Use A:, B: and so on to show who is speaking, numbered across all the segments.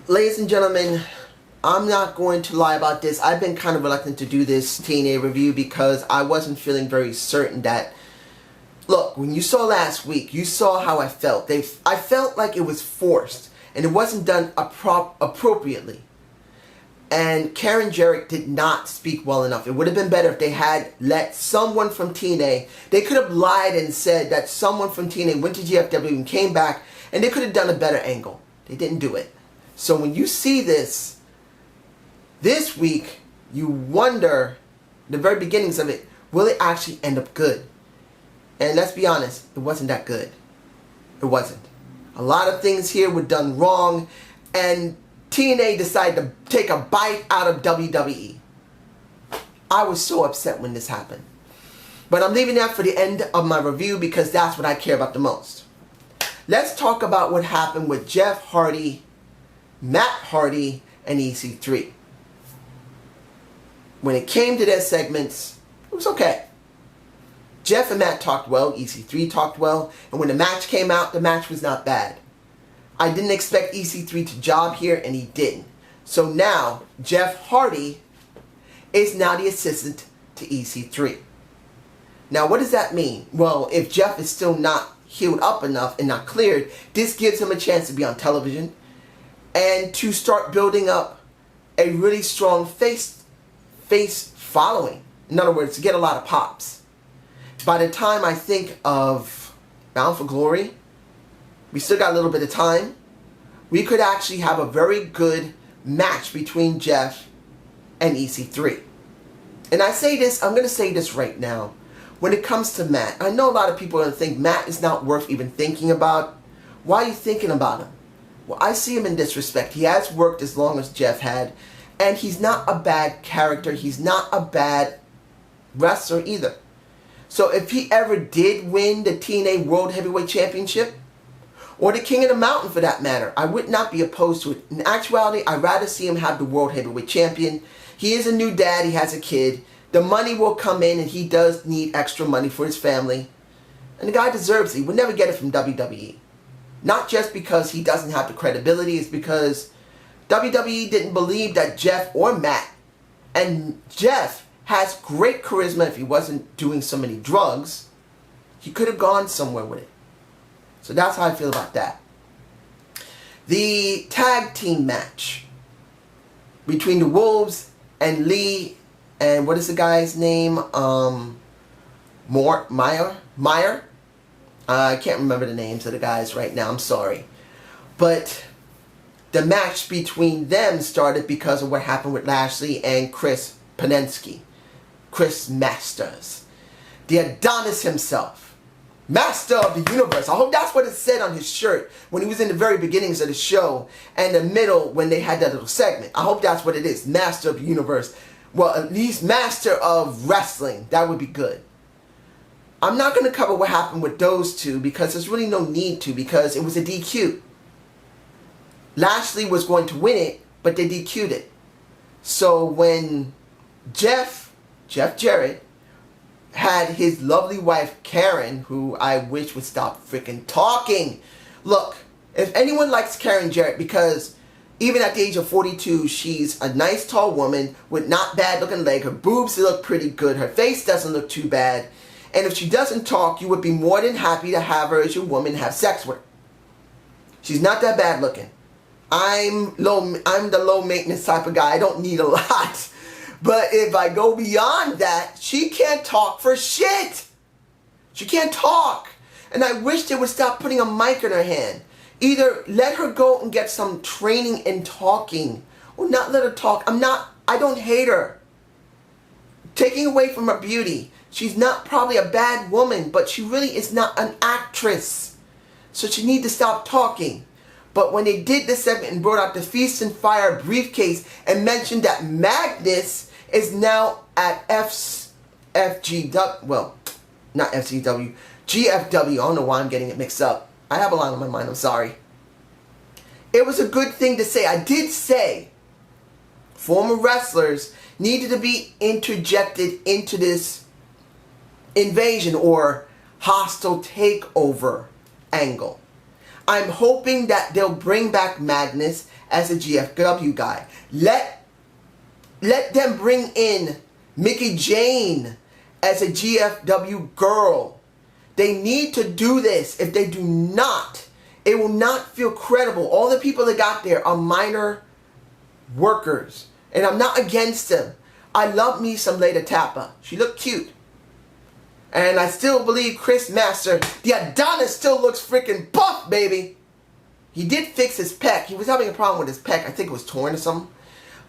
A: Ladies and gentlemen, I'm not going to lie about this. I've been kind of reluctant to do this TNA review because I wasn't feeling very certain that... Look, when you saw last week, you saw how I felt. I felt like it was forced and it wasn't done appropriately. And Karen Jarrett did not speak well enough. It would have been better if they had let someone from TNA... They could have lied and said that someone from TNA went to GFW and came back, and they could have done a better angle. They didn't do it. So when you see this week, you wonder, the very beginnings of it, will it actually end up good? And let's be honest, it wasn't that good. It wasn't. A lot of things here were done wrong, and TNA decided to take a bite out of WWE. I was so upset when this happened. But I'm leaving that for the end of my review because that's what I care about the most. Let's talk about what happened with Jeff Hardy, Matt Hardy, and EC3. When it came to their segments, it was okay. Jeff and Matt talked well, EC3 talked well, and when the match came out, the match was not bad. I didn't expect EC3 to job here, and he didn't. So now, Jeff Hardy is now the assistant to EC3. Now, what does that mean? Well, if Jeff is still not healed up enough and not cleared, this gives him a chance to be on television and to start building up a really strong face following. In other words, to get a lot of pops. By the time I think of Bound for Glory, we still got a little bit of time. We could actually have a very good match between Jeff and EC3. And I say this, I'm going to say this right now. When it comes to Matt, I know a lot of people are going to think Matt is not worth even thinking about. Why are you thinking about him? Well, I see him in disrespect. He has worked as long as Jeff had, and he's not a bad character. He's not a bad wrestler either. So if he ever did win the TNA World Heavyweight Championship, or the King of the Mountain for that matter, I would not be opposed to it. In actuality, I'd rather see him have the World Heavyweight Champion. He is a new dad. He has a kid. The money will come in, and he does need extra money for his family. And the guy deserves it. He would never get it from WWE. Not just because he doesn't have the credibility. It's because WWE didn't believe that Jeff or Matt. And Jeff has great charisma. If he wasn't doing so many drugs, he could have gone somewhere with it. So that's how I feel about that. The tag team match between the Wolves and Lee and what is the guy's name? Meyer? I can't remember the names of the guys right now. I'm sorry. But the match between them started because of what happened with Lashley and Chris Penensky. Chris Masters. The Adonis himself. Master of the Universe. I hope that's what it said on his shirt when he was in the very beginnings of the show and the middle when they had that little segment. I hope that's what it is. Master of the Universe. Well, at least Master of Wrestling. That would be good. I'm not going to cover what happened with those two because there's really no need to, because it was a DQ. Lashley was going to win it, but they DQ'd it. So when Jeff Jarrett had his lovely wife Karen, who I wish would stop freaking talking. Look, if anyone likes Karen Jarrett, because even at the age of 42, she's a nice tall woman with not bad looking leg. Her boobs look pretty good. Her face doesn't look too bad. And if she doesn't talk, you would be more than happy to have her as your woman, have sex with her. She's not that bad looking. I'm the low maintenance type of guy. I don't need a lot. But if I go beyond that, she can't talk for shit. She can't talk. And I wish they would stop putting a mic in her hand. Either let her go and get some training in talking, or not let her talk. I don't hate her. Taking away from her beauty. She's not probably a bad woman, but she really is not an actress. So she needs to stop talking. But when they did this segment and brought out the Feast and Fire briefcase and mentioned that Magnus is now at FGW, well, not FCW, GFW. I don't know why I'm getting it mixed up. I have a lot on my mind, I'm sorry. It was a good thing to say. I did say former wrestlers needed to be interjected into this invasion or hostile takeover angle. I'm hoping that they'll bring back Magnus as a GFW guy. Let them bring in Mickie Jane as a GFW girl. They need to do this. If they do not, it will not feel credible. All the people that got there are minor workers. And I'm not against them. I love me some Lady Tappa. She looked cute. And I still believe Chris Master, the Adonis, still looks freaking buff, baby. He did fix his pec. He was having a problem with his pec. I think it was torn or something.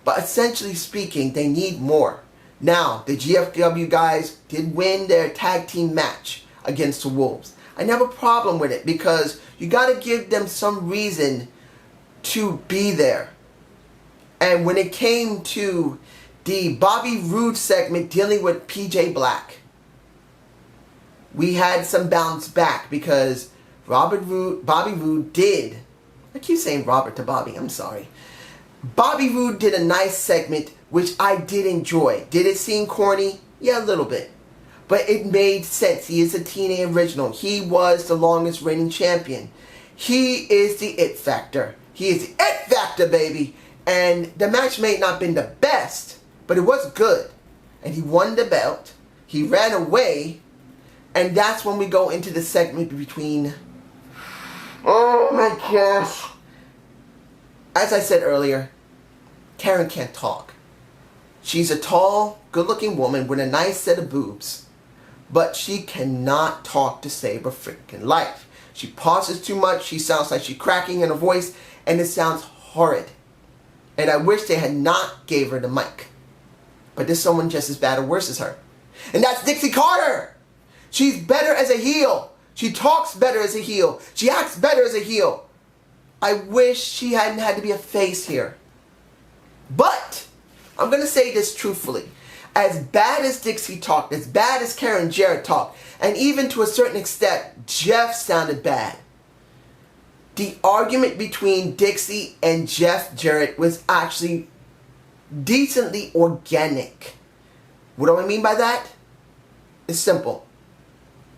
A: But essentially speaking, they need more. Now, the GFW guys did win their tag team match against the Wolves. I never have a problem with it because you got to give them some reason to be there. And when it came to the Bobby Roode segment dealing with PJ Black, we had some bounce back because Bobby Roode did. I keep saying Robert to Bobby, I'm sorry. Bobby Roode did a nice segment which I did enjoy. Did it seem corny? Yeah, a little bit. But it made sense. He is a TNA original. He was the longest reigning champion. He is the it factor. He is the it factor, baby. And the match may not have been the best, but it was good. And he won the belt. He ran away. And that's when we go into the segment between... Oh my gosh. As I said earlier, Karen can't talk. She's a tall, good-looking woman with a nice set of boobs. But she cannot talk to save her freaking life. She pauses too much. She sounds like she's cracking in her voice. And it sounds horrid. And I wish they had not gave her the mic. But there's someone just as bad or worse as her. And that's Dixie Carter. She's better as a heel. She talks better as a heel. She acts better as a heel. I wish she hadn't had to be a face here. But I'm going to say this truthfully. As bad as Dixie talked, as bad as Karen Jarrett talked, and even to a certain extent, Jeff sounded bad. The argument between Dixie and Jeff Jarrett was actually decently organic. What do I mean by that? It's simple.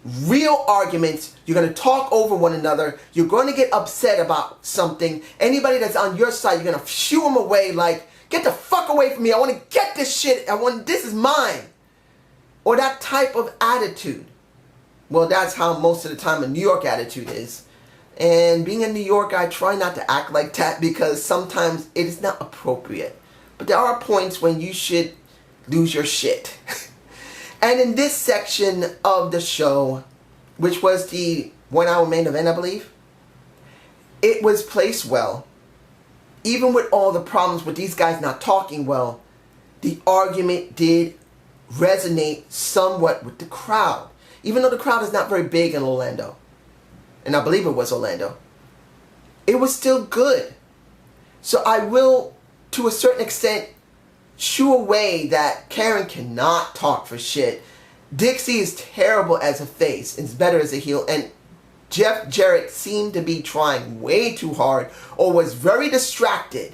A: Real arguments, you're going to talk over one another, you're going to get upset about something, anybody that's on your side, you're going to shoo them away like, get the fuck away from me, I want to get this shit, this is mine. Or that type of attitude. Well, that's how most of the time a New York attitude is. And being in New York, I try not to act like that because sometimes it is not appropriate. But there are points when you should lose your shit. And in this section of the show, which was the 1 hour main event, I believe, it was placed well. Even with all the problems with these guys not talking well, the argument did resonate somewhat with the crowd. Even though the crowd is not very big in Orlando. And I believe it was Orlando. It was still good. So I will, to a certain extent, shoo away that Karen cannot talk for shit. Dixie is terrible as a face and is better as a heel. And Jeff Jarrett seemed to be trying way too hard or was very distracted.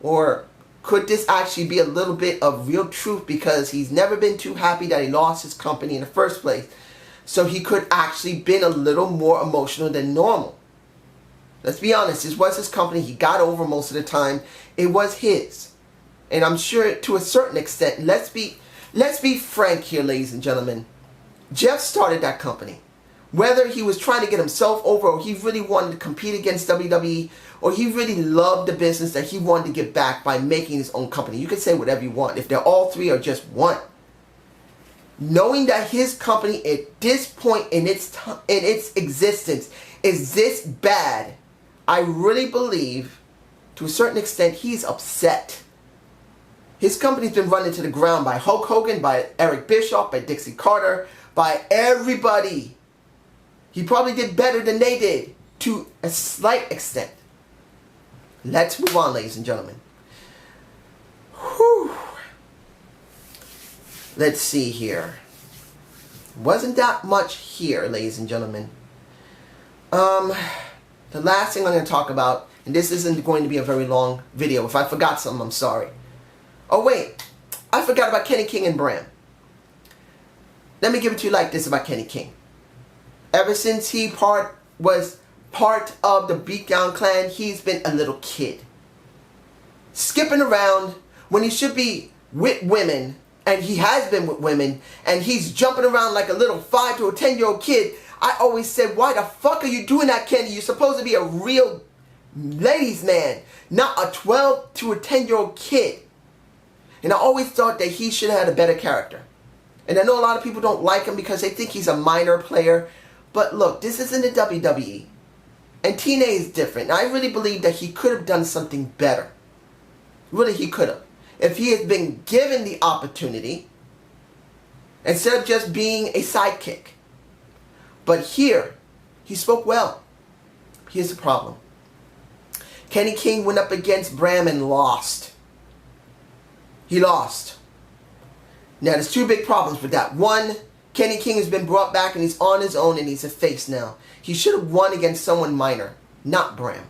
A: Or could this actually be a little bit of real truth because he's never been too happy that he lost his company in the first place. So he could actually been a little more emotional than normal. Let's be honest, this was his company. He got over most of the time. It was his. And I'm sure to a certain extent, let's be frank here, ladies and gentlemen. Jeff started that company. Whether he was trying to get himself over or he really wanted to compete against WWE or he really loved the business that he wanted to get back by making his own company. You can say whatever you want. If they're all three or just one. Knowing that his company at this point in its existence is this bad, I really believe to a certain extent he's upset. His company's been run into the ground by Hulk Hogan, by Eric Bischoff, by Dixie Carter, by everybody. He probably did better than they did to a slight extent. Let's move on, ladies and gentlemen. Whew. Let's see here. Wasn't that much here, ladies and gentlemen. The last thing I'm going to talk about, and this isn't going to be a very long video. If I forgot something, I'm sorry. Oh wait, I forgot about Kenny King and Bram. Let me give it to you like this about Kenny King. Ever since he was part of the Beatdown clan, he's been a little kid. Skipping around when he should be with women, and he has been with women, and he's jumping around like a little 5 to a 10-year-old kid. I always said, why the fuck are you doing that, Kenny? You're supposed to be a real ladies' man, not a 12 to a 10-year-old kid. And I always thought that he should have had a better character. And I know a lot of people don't like him because they think he's a minor player. But look, this isn't the WWE. And TNA is different. And I really believe that he could have done something better. Really, he could have. If he had been given the opportunity, instead of just being a sidekick. But here, he spoke well. Here's the problem. Kenny King went up against Bram and lost. He lost. Now, there's two big problems with that. One, Kenny King has been brought back and he's on his own and he's a face now. He should have won against someone minor, not Bram.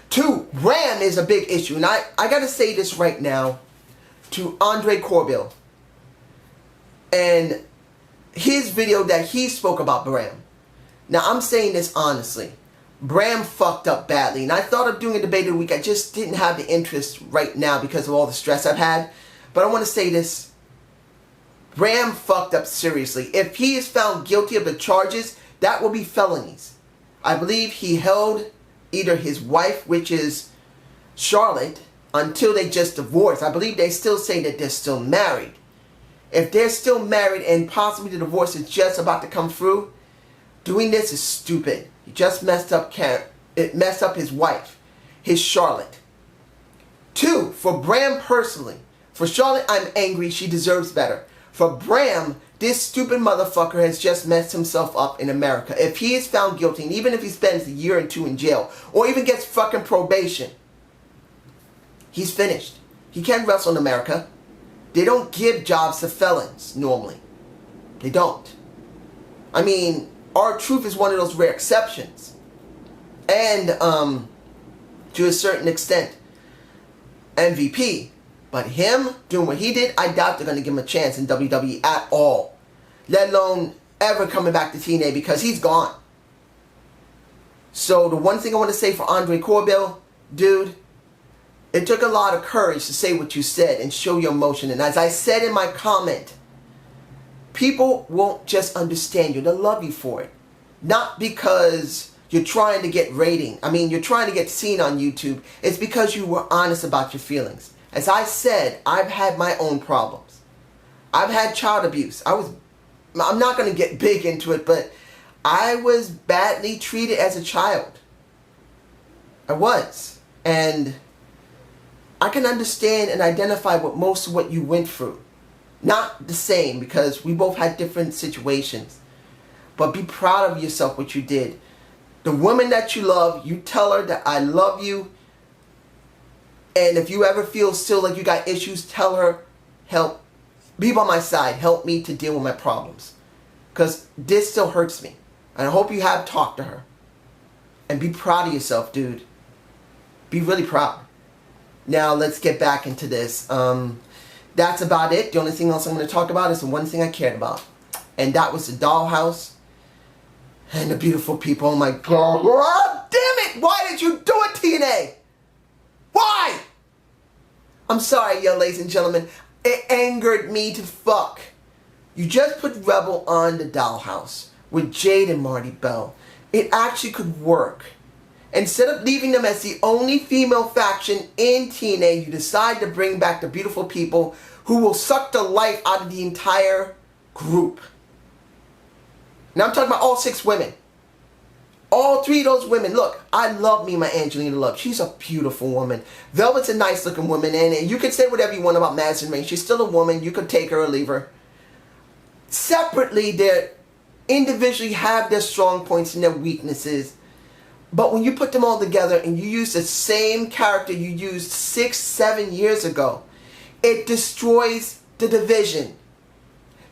A: Two, Bram is a big issue. And I got to say this right now to Andre Corbell. And his video that he spoke about Bram. Now, I'm saying this honestly. Bram fucked up badly. And I thought of doing a debate of the week. I just didn't have the interest right now because of all the stress I've had. But I want to say this. Bram fucked up seriously. If he is found guilty of the charges, that will be felonies. I believe he held either his wife, which is Charlotte, until they just divorced. I believe they still say that they're still married. If they're still married and possibly the divorce is just about to come through, doing this is stupid. He just messed up his wife, his Charlotte. Two, for Bram personally. For Charlotte, I'm angry. She deserves better. For Bram, this stupid motherfucker has just messed himself up in America. If he is found guilty, and even if he spends a year or two in jail, or even gets fucking probation, he's finished. He can't wrestle in America. They don't give jobs to felons, normally. They don't. I mean, R-Truth is one of those rare exceptions. And, to a certain extent, MVP. But him, doing what he did, I doubt they're going to give him a chance in WWE at all. Let alone ever coming back to TNA because he's gone. So the one thing I want to say for Andre Corbell, dude, it took a lot of courage to say what you said and show your emotion. And as I said in my comment, people won't just understand you. They'll love you for it. Not because you're trying to get rating. I mean, you're trying to get seen on YouTube. It's because you were honest about your feelings. As I said, I've had my own problems. I've had child abuse. I'm not going to get big into it, but I was badly treated as a child. I was. And I can understand and identify with most of what you went through. Not the same, because we both had different situations. But be proud of yourself, what you did. The woman that you love, you tell her that I love you. And if you ever feel still like you got issues, tell her, help, be by my side, help me to deal with my problems. Because this still hurts me. And I hope you have talked to her. And be proud of yourself, dude. Be really proud. Now, let's get back into this. That's about it. The only thing else I'm going to talk about is the one thing I cared about. And that was the dollhouse. And the beautiful people. Oh my God. Oh, damn it! Why did you do it, TNA? Why? I'm sorry, yo, ladies and gentlemen. It angered me to fuck. You just put Rebel on the dollhouse with Jade and Marty Bell. It actually could work. Instead of leaving them as the only female faction in TNA, you decide to bring back the beautiful people who will suck the life out of the entire group. Now I'm talking about all 6 women. All 3 of those women. Look, I love me my Angelina Love. She's a beautiful woman. Velvet's a nice looking woman. And you can say whatever you want about Madison Rayne. She's still a woman. You could take her or leave her. Separately, they individually have their strong points and their weaknesses. But when you put them all together and you use the same character you used 6, 7 years ago, it destroys the division.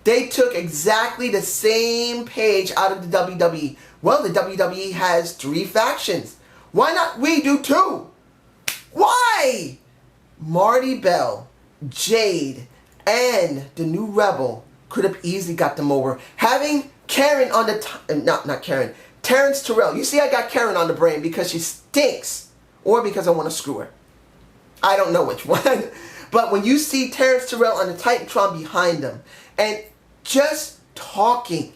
A: They took exactly the same page out of the WWE. Well, the WWE has 3 factions. Why not we do 2? Why? Marty Bell, Jade, and the new Rebel could have easily got them over. Having Karen on the not Karen, Terrence Terrell. You see, I got Karen on the brain because she stinks or because I want to screw her. I don't know which one. But when you see Terrence Terrell on the Titantron behind them and just talking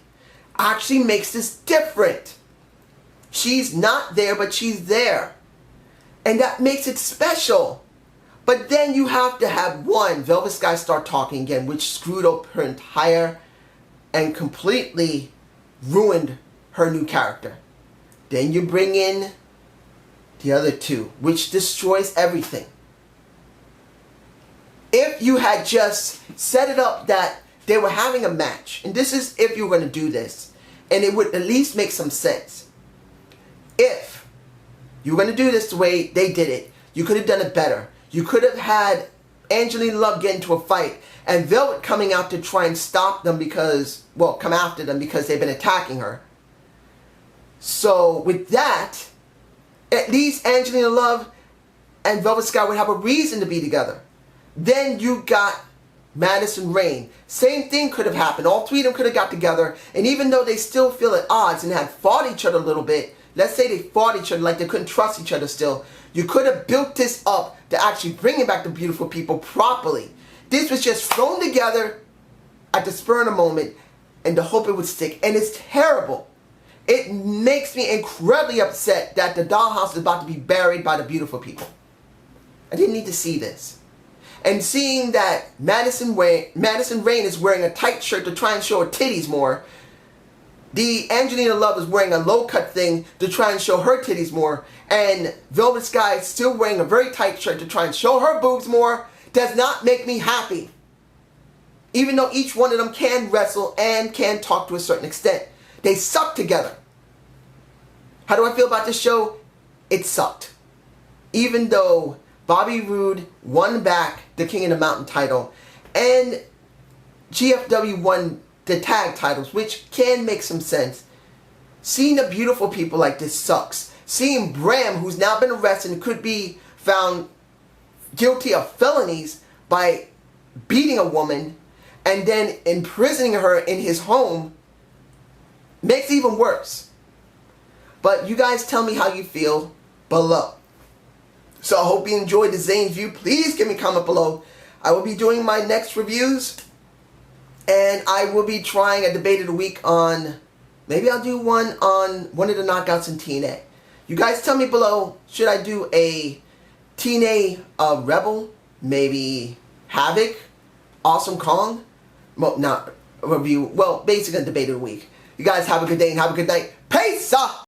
A: actually makes this different. She's not there, but she's there. And that makes it special. But then you have to have one, Velvet Sky start talking again, which screwed up her entire and completely ruined her new character. Then you bring in the other two, which destroys everything. If you had just set it up that they were having a match, and this is if you were going to do this, and it would at least make some sense. If you were going to do this the way they did it, you could have done it better. You could have had Angelina Love get into a fight and Velvet coming out to try and stop them because, well, come after them because they've been attacking her. So with that, at least Angelina Love and Velvet Sky would have a reason to be together. Then you got Madison Rayne. Same thing could have happened. All three of them could have got together. And even though they still feel at odds and had fought each other a little bit, let's say they fought each other like they couldn't trust each other still, you could have built this up to actually bringing back the beautiful people properly. This was just thrown together at the spur of the moment and to hope it would stick. And it's terrible. It makes me incredibly upset that the dollhouse is about to be buried by the beautiful people. I didn't need to see this. And seeing that Madison Rayne is wearing a tight shirt to try and show her titties more. The Angelina Love is wearing a low-cut thing to try and show her titties more. And Velvet Sky is still wearing a very tight shirt to try and show her boobs more. Does not make me happy. Even though each one of them can wrestle and can talk to a certain extent. They suck together. How do I feel about this show? It sucked. Even though Bobby Roode won back the King of the Mountain title and GFW won the tag titles, which can make some sense. Seeing the beautiful people like this sucks. Seeing Bram, who's now been arrested and could be found guilty of felonies by beating a woman and then imprisoning her in his home, makes it even worse. But you guys tell me how you feel below. So I hope you enjoyed the Zane View. Please give me a comment below. I will be doing my next reviews. And I will be trying a debate of the week on, maybe I'll do one on one of the knockouts in TNA. You guys tell me below, should I do a TNA Rebel, maybe Havoc, Awesome Kong? Well, not a review, well, basically a debate of the week. You guys have a good day and have a good night. Peace!